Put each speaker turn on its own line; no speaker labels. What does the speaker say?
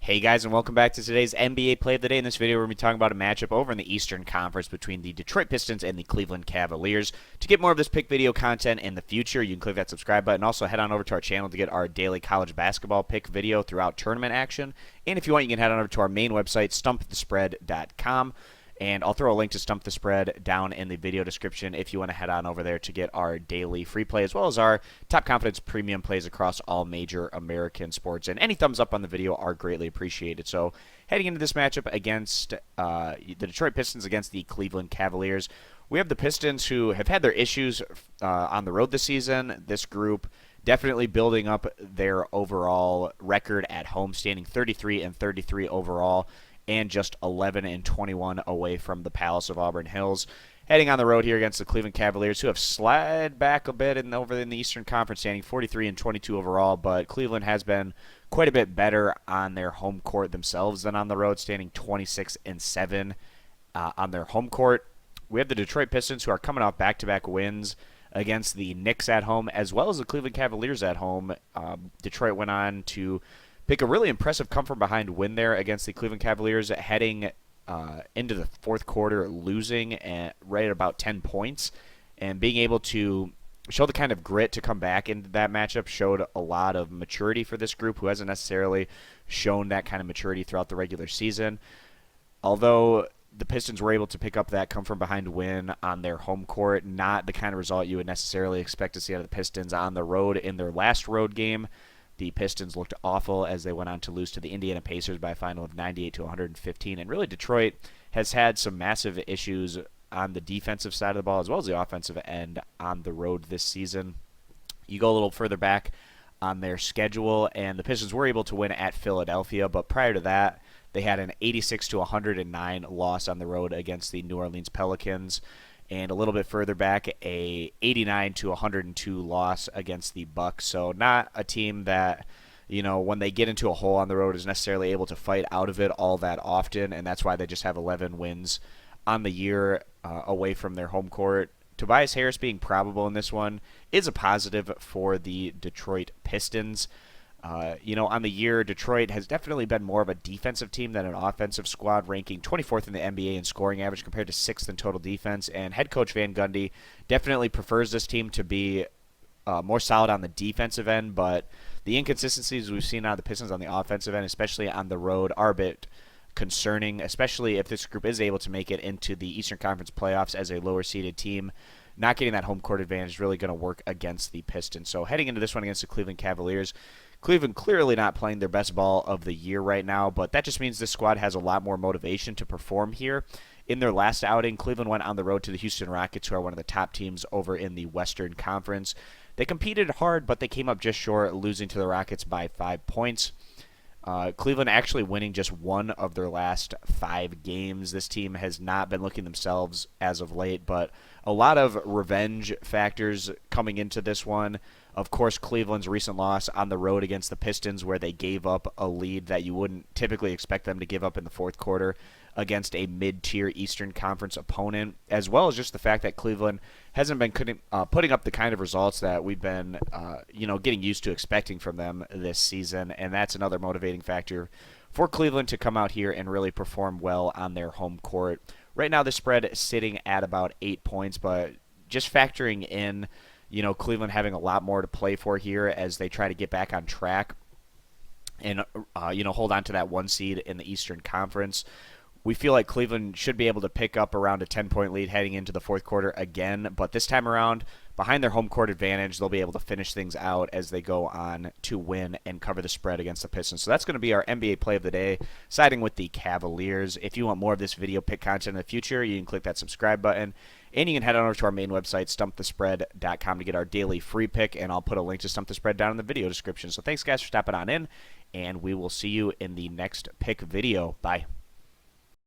Hey guys, and welcome back to today's NBA Play of the Day. In this video, we're going to be talking about a matchup over in the Eastern Conference between the Detroit Pistons and the Cleveland Cavaliers. To get more of this pick video content in the future, you can click that subscribe button. Also, head on over to our channel to get our daily college basketball pick video throughout tournament action. And if you want, you can head on over to our main website, stumpthespread.com. And I'll throw a link to Stump the Spread down in the video description if you want to head on over there to get our daily free play as well as our top confidence premium plays across all major American sports. And any thumbs up on the video are greatly appreciated. So heading into this matchup against the Detroit Pistons against the Cleveland Cavaliers, we have the Pistons who have had their issues on the road this season. This group definitely building up their overall record at home, standing 33-33 overall, and just 11-21 away from the Palace of Auburn Hills. Heading on the road here against the Cleveland Cavaliers, who have slid back a bit over in the Eastern Conference, standing 43-22 overall, but Cleveland has been quite a bit better on their home court themselves than on the road, standing 26-7 on their home court. We have the Detroit Pistons, who are coming off back-to-back wins against the Knicks at home, as well as the Cleveland Cavaliers at home. Detroit went on to pick a really impressive come-from-behind win there against the Cleveland Cavaliers, heading into the fourth quarter, losing right at about 10 points, and being able to show the kind of grit to come back into that matchup showed a lot of maturity for this group, who hasn't necessarily shown that kind of maturity throughout the regular season. Although the Pistons were able to pick up that come-from-behind win on their home court, not the kind of result you would necessarily expect to see out of the Pistons on the road in their last road game. The Pistons looked awful as they went on to lose to the Indiana Pacers by a final of 98-115. And really, Detroit has had some massive issues on the defensive side of the ball as well as the offensive end on the road this season. You go a little further back on their schedule, and the Pistons were able to win at Philadelphia, but prior to that, they had an 86-109 loss on the road against the New Orleans Pelicans. And a little bit further back, a 89-102 loss against the Bucks. So not a team that, when they get into a hole on the road, is necessarily able to fight out of it all that often, and that's why they just have 11 wins on the year away from their home court. Tobias Harris being probable in this one is a positive for the Detroit Pistons. On the year, Detroit has definitely been more of a defensive team than an offensive squad, ranking 24th in the NBA in scoring average compared to 6th in total defense. And head coach Van Gundy definitely prefers this team to be more solid on the defensive end, but the inconsistencies we've seen out of the Pistons on the offensive end, especially on the road, are a bit concerning, especially if this group is able to make it into the Eastern Conference playoffs as a lower-seeded team. Not getting that home court advantage is really going to work against the Pistons. So heading into this one against the Cleveland Cavaliers, Cleveland clearly not playing their best ball of the year right now, but that just means this squad has a lot more motivation to perform here. In their last outing, Cleveland went on the road to the Houston Rockets, who are one of the top teams over in the Western Conference. They competed hard, but they came up just short, losing to the Rockets by 5 points. Cleveland actually winning just one of their last 5 games. This team has not been looking themselves as of late, but a lot of revenge factors coming into this one. Of course, Cleveland's recent loss on the road against the Pistons, where they gave up a lead that you wouldn't typically expect them to give up in the fourth quarter against a mid-tier Eastern Conference opponent, as well as just the fact that Cleveland hasn't been putting up the kind of results that we've been, getting used to expecting from them this season, and that's another motivating factor for Cleveland to come out here and really perform well on their home court. Right now, the spread is sitting at about 8 points, but just factoring in, Cleveland having a lot more to play for here as they try to get back on track and, hold on to that 1 seed in the Eastern Conference. We feel like Cleveland should be able to pick up around a 10-point lead heading into the fourth quarter again, but this time around, behind their home court advantage, they'll be able to finish things out as they go on to win and cover the spread against the Pistons. So that's going to be our NBA play of the day, siding with the Cavaliers. If you want more of this video pick content in the future, you can click that subscribe button, and you can head on over to our main website, stumpthespread.com, to get our daily free pick, and I'll put a link to Stump the Spread down in the video description. So thanks, guys, for stopping on in, and we will see you in the next pick video. Bye.